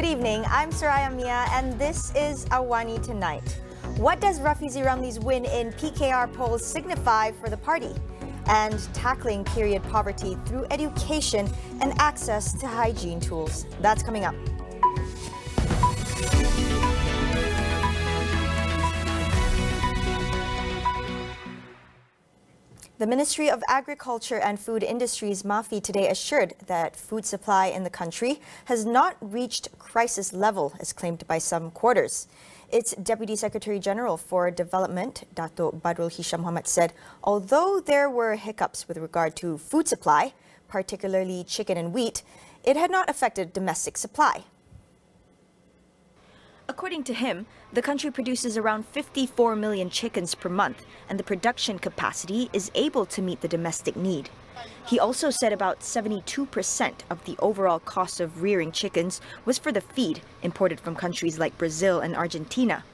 Good evening, I'm Soraya Mia and this is AWANI Tonight. What does Rafizi Ramli's win in PKR polls signify for the party? And tackling period poverty through education and access to hygiene tools. That's coming up. The Ministry of Agriculture and Food Industries, MAFI, today assured that food supply in the country has not reached crisis level, as claimed by some quarters. Its Deputy Secretary General for Development, Dato' Badrul Hisham Muhammad, said although there were hiccups with regard to food supply, particularly chicken and wheat, it had not affected domestic supply. According to him, the country produces around 54 million chickens per month, and the production capacity is able to meet the domestic need. He also said about 72% of the overall cost of rearing chickens was for the feed imported from countries like Brazil and Argentina.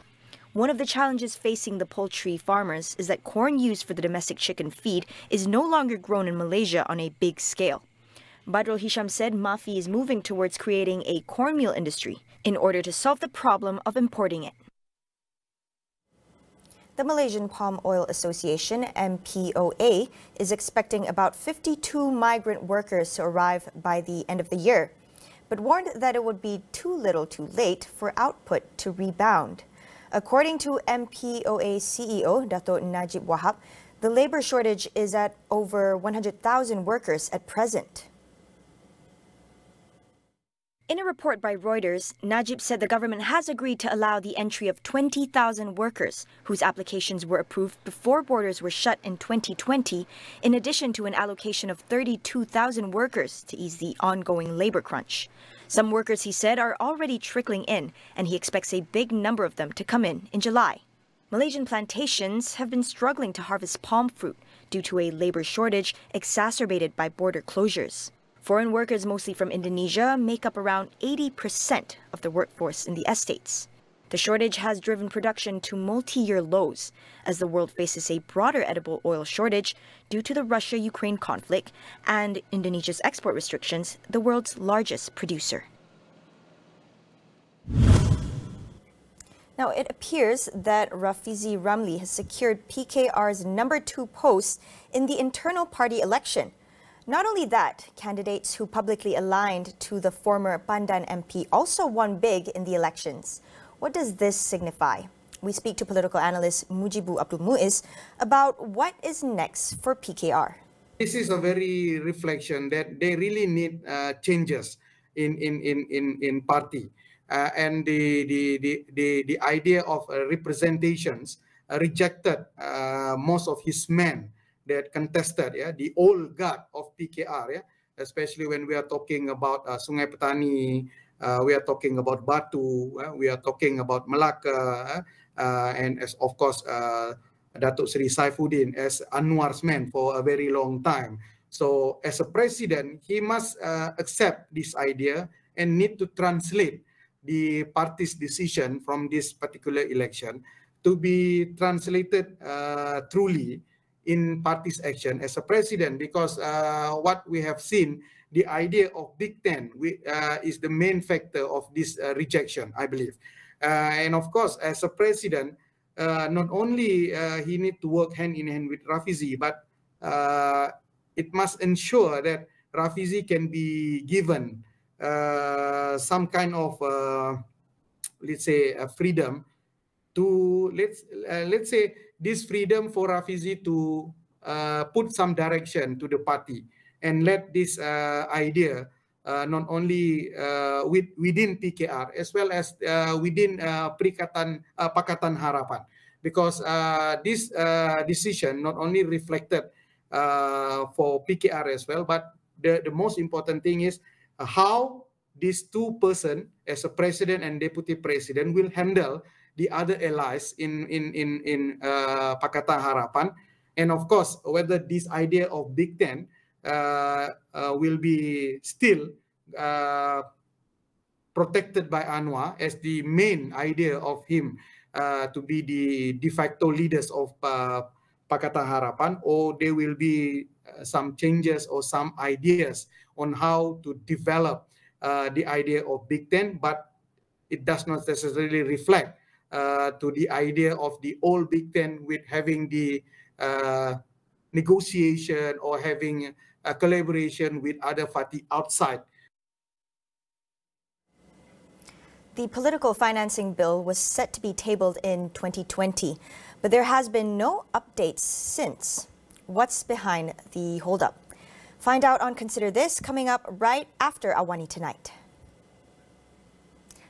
One of the challenges facing the poultry farmers is that corn used for the domestic chicken feed is no longer grown in Malaysia on a big scale. Badrul Hisham said MAFI is moving towards creating a cornmeal industry in order to solve the problem of importing it. The Malaysian Palm Oil Association, MPOA, is expecting about 52 migrant workers to arrive by the end of the year, but warned that it would be too little too late for output to rebound. According to MPOA CEO Dato' Najib Wahab, the labor shortage is at over 100,000 workers at present. In a report by Reuters, Najib said the government has agreed to allow the entry of 20,000 workers whose applications were approved before borders were shut in 2020, in addition to an allocation of 32,000 workers to ease the ongoing labor crunch. Some workers, he said, are already trickling in, and he expects a big number of them to come in July. Malaysian plantations have been struggling to harvest palm fruit due to a labor shortage exacerbated by border closures. Foreign workers, mostly from Indonesia, make up around 80% of the workforce in the estates. The shortage has driven production to multi-year lows as the world faces a broader edible oil shortage due to the Russia-Ukraine conflict and Indonesia's export restrictions, the world's largest producer. Now, it appears that Rafizi Ramli has secured PKR's #2 post in the internal party election. Not only that, candidates who publicly aligned to the former Pandan MP also won big in the elections. What does this signify? We speak to political analyst Mujibu Abdul Muiz about what is next for PKR. This is a very reflection that they really need changes in party, and the idea of representations rejected most of his men that contested, the old guard of PKR, especially when we are talking about Sungai Petani, we are talking about Batu, we are talking about Melaka, and as of course Datuk Seri Saifuddin as Anwar's man for a very long time. So as a president, he must accept this idea and need to translate the party's decision from this particular election to be translated truly in party's action as a president, because what we have seen, the idea of Big Ten is the main factor of this rejection, I believe. And of course, as a president, not only he need to work hand in hand with Rafizi, but it must ensure that Rafizi can be given some kind of, let's say, freedom to, let's say, this freedom for Rafizi to put some direction to the party and let this idea not only within PKR as well as within Pakatan Harapan, because this decision not only reflected for PKR as well, but the most important thing is how these two persons as a president and deputy president will handle the other allies in Pakatan Harapan, and of course whether this idea of Big Ten will be still protected by Anwar as the main idea of him to be the de facto leaders of Pakatan Harapan, or there will be some changes or some ideas on how to develop the idea of Big Ten, but it does not necessarily reflect to the idea of the old Big Ten with having the negotiation or having a collaboration with other parties outside. The political financing bill was set to be tabled in 2020, but there has been no updates since. What's behind the holdup? Find out on Consider This coming up right after AWANI tonight.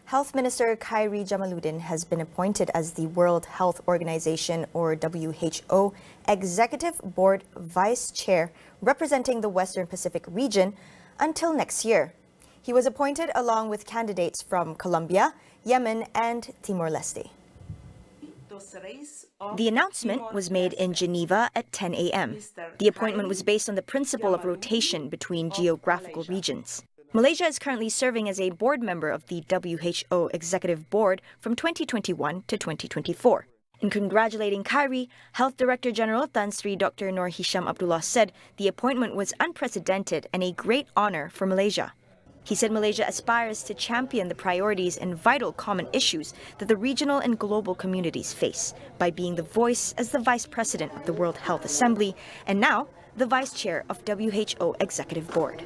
Health Minister Khairy Jamaluddin has been appointed as the World Health Organization or WHO Executive Board Vice Chair representing the Western Pacific region until next year. He was appointed along with candidates from Colombia, Yemen and Timor-Leste. The announcement was made in Geneva at 10 a.m. The appointment was based on the principle of rotation between geographical regions. Malaysia is currently serving as a board member of the WHO Executive Board from 2021 to 2024. In congratulating Khairy, Health Director General Tan Sri Dr. Noor Hisham Abdullah said the appointment was unprecedented and a great honor for Malaysia. He said Malaysia aspires to champion the priorities and vital common issues that the regional and global communities face by being the voice as the Vice President of the World Health Assembly and now the Vice Chair of WHO Executive Board.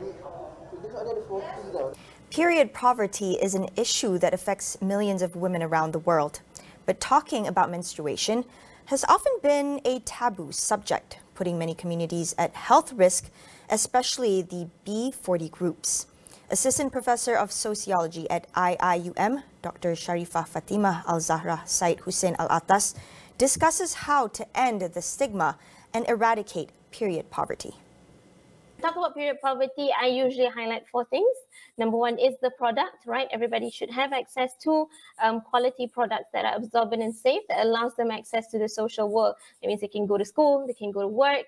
Period poverty is an issue that affects millions of women around the world. But talking about menstruation has often been a taboo subject, putting many communities at health risk, especially the B40 groups. Assistant Professor of Sociology at IIUM, Dr. Sharifah Fatimah Al-Zahra Said Hussein Al-Atas, discusses how to end the stigma and eradicate period poverty. Talk about period poverty, I usually highlight 4 things. Number 1 is the product, right? Everybody should have access to quality products that are absorbent and safe that allows them access to the social world. It means they can go to school, they can go to work,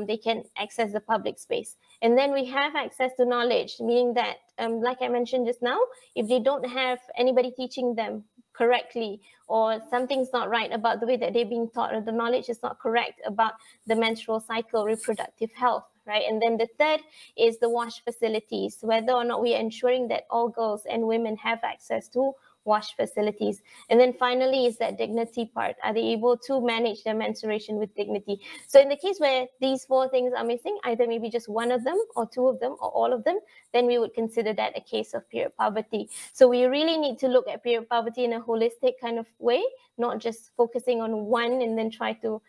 they can access the public space. And then we have access to knowledge, meaning that, like I mentioned just now, if they don't have anybody teaching them correctly or something's not right about the way that they're being taught or the knowledge is not correct about the menstrual cycle, reproductive health, right? And then the third is the wash facilities, whether or not we are ensuring that all girls and women have access to wash facilities. And then finally is that dignity part. Are they able to manage their menstruation with dignity? So in the case where these 4 things are missing, either maybe just one of them or 2 of them or all of them, then we would consider that a case of period poverty. So we really need to look at period poverty in a holistic kind of way, not just focusing on one and then try to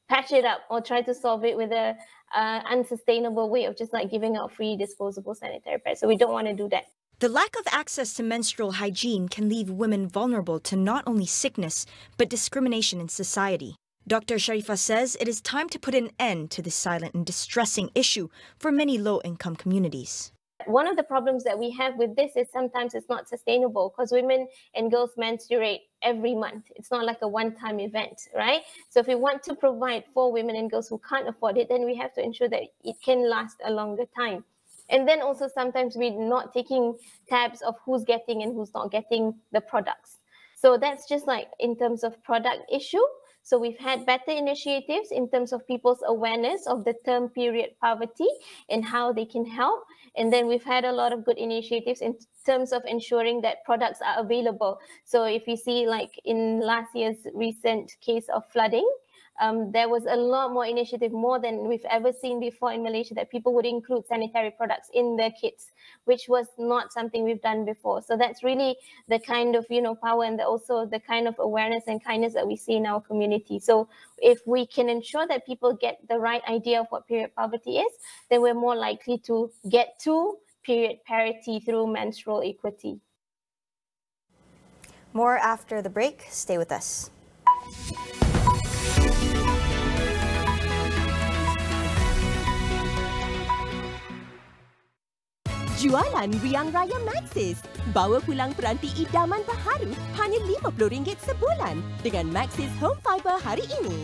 patch it up or try to solve it with a unsustainable way of just like giving out free disposable sanitary pads. So we don't want to do that. The lack of access to menstrual hygiene can leave women vulnerable to not only sickness, but discrimination in society. Dr. Sharifah says it is time to put an end to this silent and distressing issue for many low-income communities. One of the problems that we have with this is sometimes it's not sustainable because women and girls menstruate every month. It's not like a one-time event, right? So if we want to provide for women and girls who can't afford it, then we have to ensure that it can last a longer time. And then also sometimes we're not taking tabs of who's getting and who's not getting the products. So that's just like in terms of product issue. So we've had better initiatives in terms of people's awareness of the term period poverty and how they can help. And then we've had a lot of good initiatives in terms of ensuring that products are available. So if you see like in last year's recent case of flooding, there was a lot more initiative, more than we've ever seen before in Malaysia, that people would include sanitary products in their kits, which was not something we've done before. So that's really the kind of, power and also the kind of awareness and kindness that we see in our community. So if we can ensure that people get the right idea of what period poverty is, then we're more likely to get to period parity through menstrual equity. More after the break. Stay with us. Jualan Riang Raya Maxis. Bawa pulang peranti idaman baharu hanya RM50 sebulan dengan Maxis Home Fiber hari ini.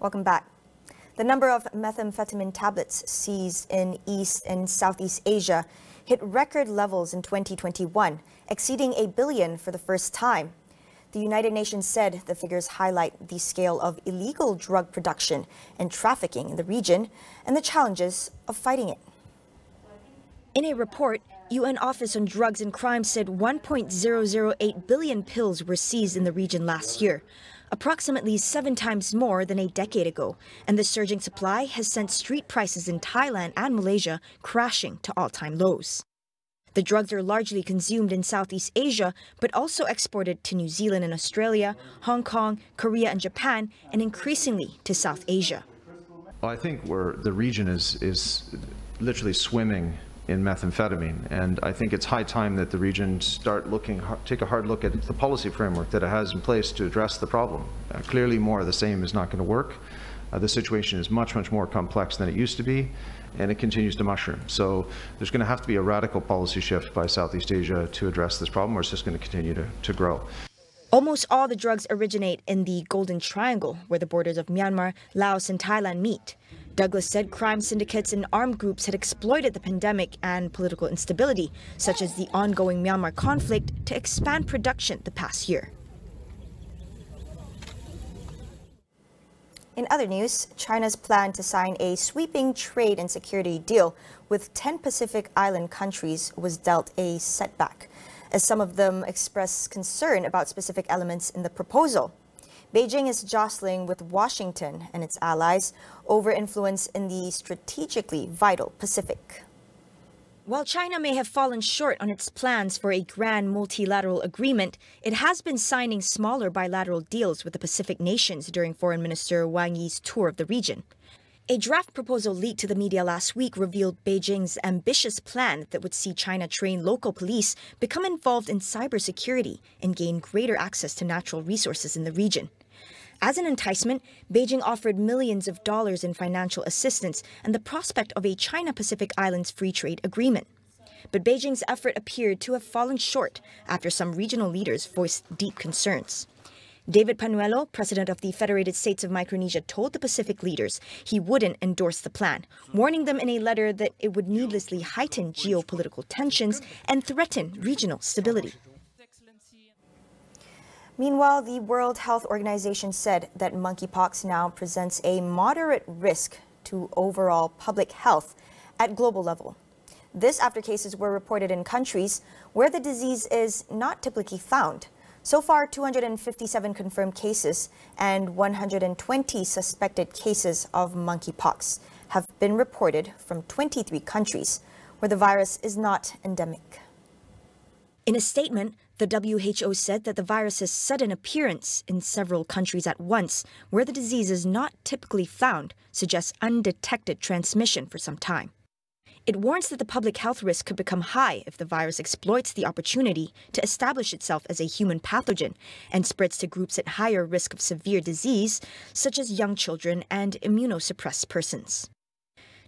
Welcome back. The number of methamphetamine tablets seized in East and Southeast Asia hit record levels in 2021, exceeding 1 billion for the first time. the United Nations said the figures highlight the scale of illegal drug production and trafficking in the region and the challenges of fighting it. In a report, UN Office on Drugs and Crime said 1.008 billion pills were seized in the region last year, approximately 7 times more than a decade ago, and the surging supply has sent street prices in Thailand and Malaysia crashing to all-time lows. The drugs are largely consumed in Southeast Asia, but also exported to New Zealand and Australia, Hong Kong, Korea and Japan, and increasingly to South Asia. Well, I think the region is literally swimming in methamphetamine, and I think it's high time that the region take a hard look at the policy framework that it has in place to address the problem. Clearly more of the same is not going to work. The situation is much more complex than it used to be, and it continues to mushroom. So there's going to have to be a radical policy shift by Southeast Asia to address this problem, or it's just going to continue to grow. Almost all the drugs originate in the Golden Triangle, where the borders of Myanmar, Laos and Thailand meet. Douglas said crime syndicates and armed groups had exploited the pandemic and political instability, such as the ongoing Myanmar conflict, to expand production the past year. In other news, China's plan to sign a sweeping trade and security deal with 10 Pacific Island countries was dealt a setback, as some of them expressed concern about specific elements in the proposal. Beijing is jostling with Washington and its allies over influence in the strategically vital Pacific. While China may have fallen short on its plans for a grand multilateral agreement, it has been signing smaller bilateral deals with the Pacific nations during Foreign Minister Wang Yi's tour of the region. A draft proposal leaked to the media last week revealed Beijing's ambitious plan that would see China train local police, become involved in cybersecurity, and gain greater access to natural resources in the region. As an enticement, Beijing offered millions of dollars in financial assistance and the prospect of a China-Pacific Islands free trade agreement. But Beijing's effort appeared to have fallen short after some regional leaders voiced deep concerns. David Panuelo, president of the Federated States of Micronesia, told the Pacific leaders he wouldn't endorse the plan, warning them in a letter that it would needlessly heighten geopolitical tensions and threaten regional stability. Meanwhile, the World Health Organization said that monkeypox now presents a moderate risk to overall public health at global level. This after cases were reported in countries where the disease is not typically found. So far, 257 confirmed cases and 120 suspected cases of monkeypox have been reported from 23 countries where the virus is not endemic. In a statement, the WHO said that the virus's sudden appearance in several countries at once, where the disease is not typically found, suggests undetected transmission for some time. It warns that the public health risk could become high if the virus exploits the opportunity to establish itself as a human pathogen and spreads to groups at higher risk of severe disease, such as young children and immunosuppressed persons.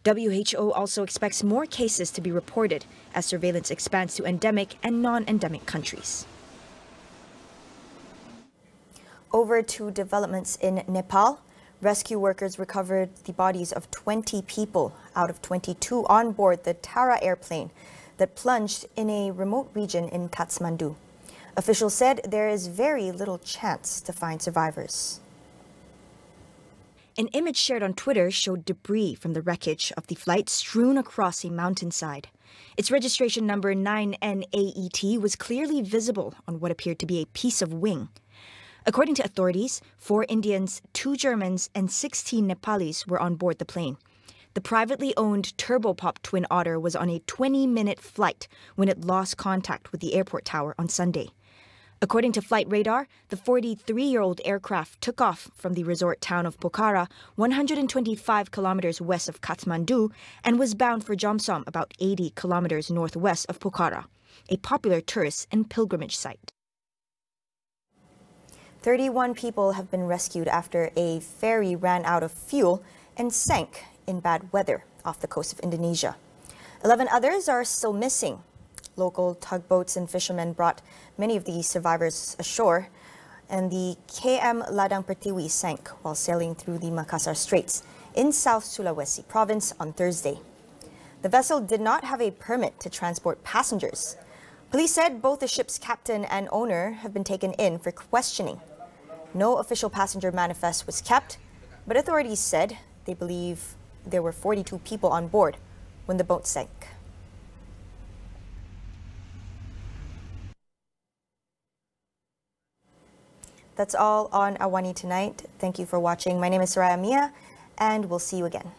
WHO also expects more cases to be reported as surveillance expands to endemic and non-endemic countries. Over to developments in Nepal. Rescue workers recovered the bodies of 20 people out of 22 on board the Tara airplane that plunged in a remote region in Kathmandu. Officials said there is very little chance to find survivors. An image shared on Twitter showed debris from the wreckage of the flight strewn across a mountainside. Its registration number 9NAET was clearly visible on what appeared to be a piece of wing. According to authorities, 4 Indians, 2 Germans, and 16 Nepalis were on board the plane. The privately owned turboprop Twin Otter was on a 20-minute flight when it lost contact with the airport tower on Sunday. According to flight radar, the 43-year-old aircraft took off from the resort town of Pokhara, 125 kilometers west of Kathmandu, and was bound for Jomsom, about 80 kilometers northwest of Pokhara, a popular tourist and pilgrimage site. 31 people have been rescued after a ferry ran out of fuel and sank in bad weather off the coast of Indonesia. 11 others are still missing. Local tugboats and fishermen brought many of the survivors ashore, and the KM Ladang Pertiwi sank while sailing through the Makassar Straits in South Sulawesi province on Thursday. The vessel did not have a permit to transport passengers. Police said both the ship's captain and owner have been taken in for questioning. No official passenger manifest was kept, but authorities said they believe there were 42 people on board when the boat sank. That's all on AWANI tonight. Thank you for watching. My name is Soraya Mia, and we'll see you again.